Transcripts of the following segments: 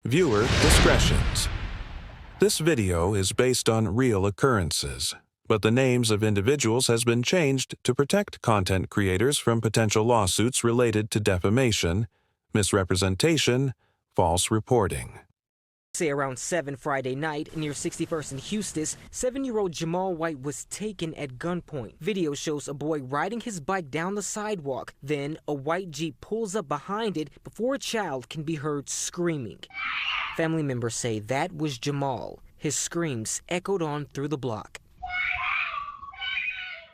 Viewer discretions. This video is based on real occurrences, but the names of individuals has been changed to protect content creators from potential lawsuits related to defamation, misrepresentation, false reporting. Say around 7 Friday night near 61st and Eustis, 7-year-old Jamal White was taken at gunpoint. Video shows a boy riding his bike down the sidewalk. Then a white Jeep pulls up behind it before a child can be heard screaming. Family members say that was Jamal. His screams echoed on through the block.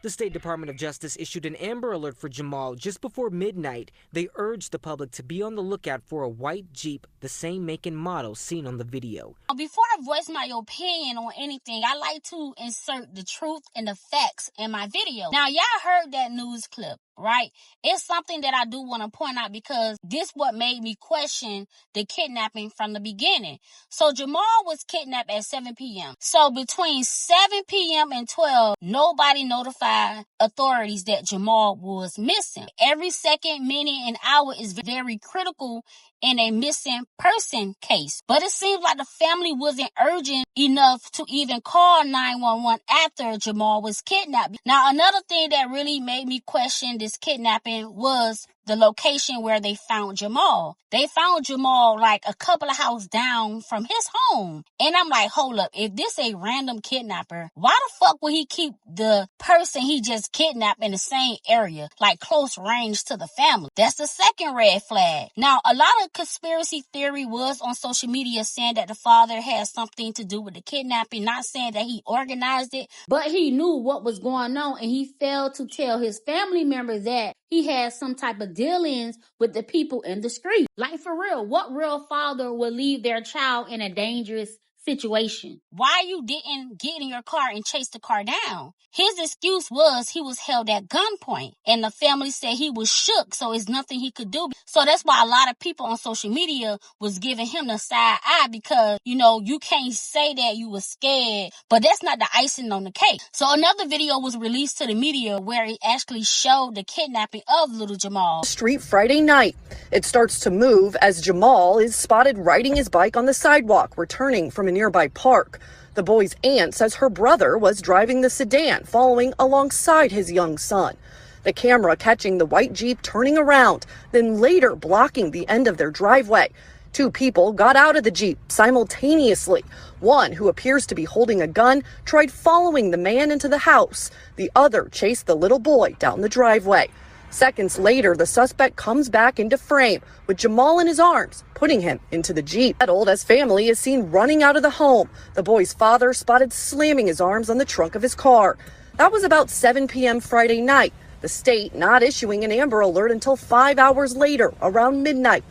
The State Department of Justice issued an Amber Alert for Jamal just before midnight. They urged the public to be on the lookout for a white Jeep, the same make and model seen on the video. Before I voice my opinion on anything, I like to insert the truth and the facts in my video. Now, y'all heard that news clip, right? It's something that I do want to point out because this what made me question the kidnapping from the beginning. So Jamal was kidnapped at 7 p.m. So between 7 p.m. and 12, nobody notified authorities that Jamal was missing. Every second, minute, and hour is very critical in a missing person case. But it seems like the family wasn't urgent enough to even call 911 after Jamal was kidnapped. Now, another thing that really made me question this kidnapping was the location where they found Jamal. They found Jamal like a couple of houses down from his home. And I'm like, hold up, if this a random kidnapper, why the fuck would he keep the person he just kidnapped in the same area, like close range to the family? That's the second red flag. Now, a lot of conspiracy theory was on social media saying that the father had something to do with the kidnapping, not saying that he organized it, but he knew what was going on and he failed to tell his family members that he had some type of dealings with the people in the street. Like, for real, what real father would leave their child in a dangerous situation? Why you didn't get in your car and chase the car down? His excuse was he was held at gunpoint and the family said he was shook, so it's nothing he could do. So that's why a lot of people on social media was giving him the side eye because, you know, you can't say that you were scared, but that's not the icing on the cake. So another video was released to the media where it actually showed the kidnapping of little Jamal. Street Friday night. It starts to move as Jamal is spotted riding his bike on the sidewalk, returning from a nearby park. The boy's aunt says her brother was driving the sedan, following alongside his young son. The camera catching the white Jeep turning around, then later blocking the end of their driveway. Two people got out of the Jeep simultaneously. One, who appears to be holding a gun, tried following the man into the house. The other chased the little boy down the driveway. Seconds later, the suspect comes back into frame with Jamal in his arms, putting him into the Jeep. Settled as family is seen running out of the home. The boy's father spotted slamming his arms on the trunk of his car. That was about 7 p.m. Friday night. The state not issuing an Amber Alert until 5 hours later, around midnight.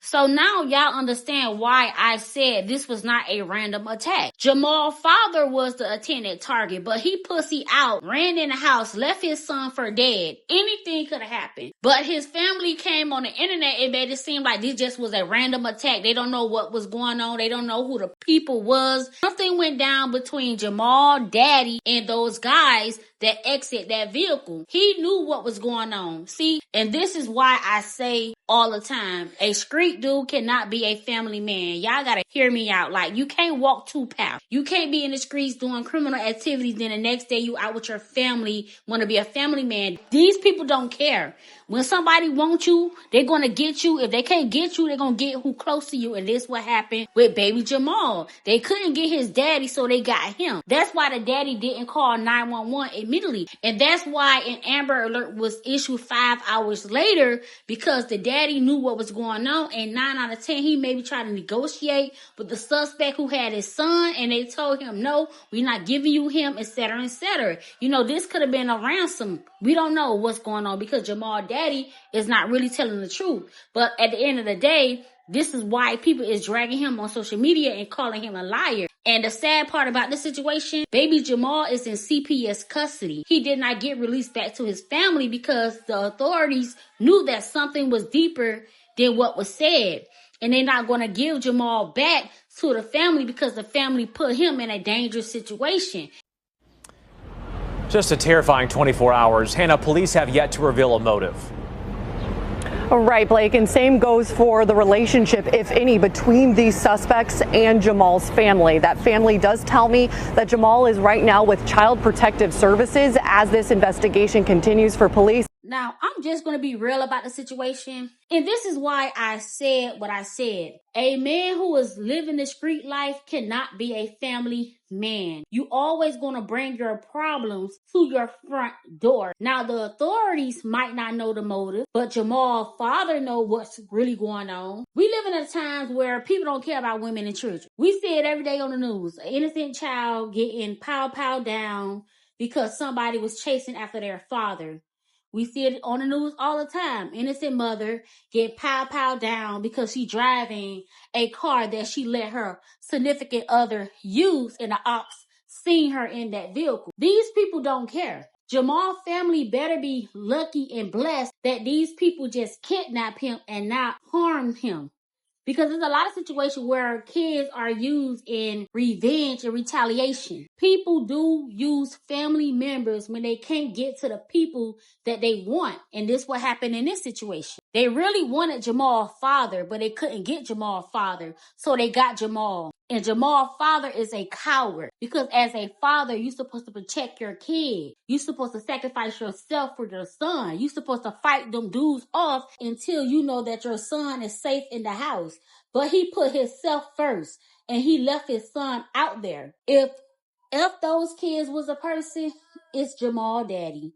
So now y'all understand why I said this was not a random attack. Jamal's father was the intended target, but he pussy out, ran in the house, left his son for dead. Anything could have happened. But his family came on the internet and made it seem like this just was a random attack. They don't know what was going on. They don't know who the people was. Something went down between Jamal, daddy, and those guys that exit that vehicle. He knew what was going on. See, and this is why I say all the time, a street dude cannot be a family man. Y'all gotta hear me out. Like, you can't walk two paths. You can't be in the streets doing criminal activities, then the next day you out with your family, want to be a family man. These people don't care. When somebody wants you, they're gonna get you. If they can't get you, they're gonna get who close to you. And this what happened with baby Jamal. They couldn't get his daddy, so they got him. That's why the daddy didn't call 911 immediately. And that's why an Amber Alert was issued 5 hours later, because the daddy knew what was going on. And 9 out of 10, he maybe tried to negotiate with the suspect who had his son, and they told him, no, we're not giving you him, etc., etc. You know, this could have been a ransom. We don't know what's going on because Jamal daddy is not really telling the truth. But at the end of the day, this is why people is dragging him on social media and calling him a liar. And the sad part about this situation, baby Jamal is in CPS custody. He did not get released back to his family because the authorities knew that something was deeper than what was said. And they're not going to give Jamal back to the family because the family put him in a dangerous situation. Just a terrifying 24 hours. Hannah, police have yet to reveal a motive. Right, Blake, and same goes for the relationship, if any, between these suspects and Jamal's family. That family does tell me that Jamal is right now with Child Protective Services as this investigation continues for police. Now, I'm just going to be real about the situation. And this is why I said what I said. A man who is living the street life cannot be a family man. You always going to bring your problems to your front door. Now, the authorities might not know the motive, but Jamal's father know what's really going on. We live in a time where people don't care about women and children. We see it every day on the news. An innocent child getting pow down because somebody was chasing after their father. We see it on the news all the time. Innocent mother get pow down because she driving a car that she let her significant other use, and the ops seen her in that vehicle. These people don't care. Jamal's family better be lucky and blessed that these people just kidnap him and not harm him. Because there's a lot of situations where kids are used in revenge and retaliation. People do use family members when they can't get to the people that they want. And this is what happened in this situation. They really wanted Jamal's father, but they couldn't get Jamal's father. So they got Jamal. And Jamal's father is a coward. Because as a father, you're supposed to protect your kid. You're supposed to sacrifice yourself for your son. You're supposed to fight them dudes off until you know that your son is safe in the house. But he put himself first. And he left his son out there. If those kids was a person, it's Jamal's daddy.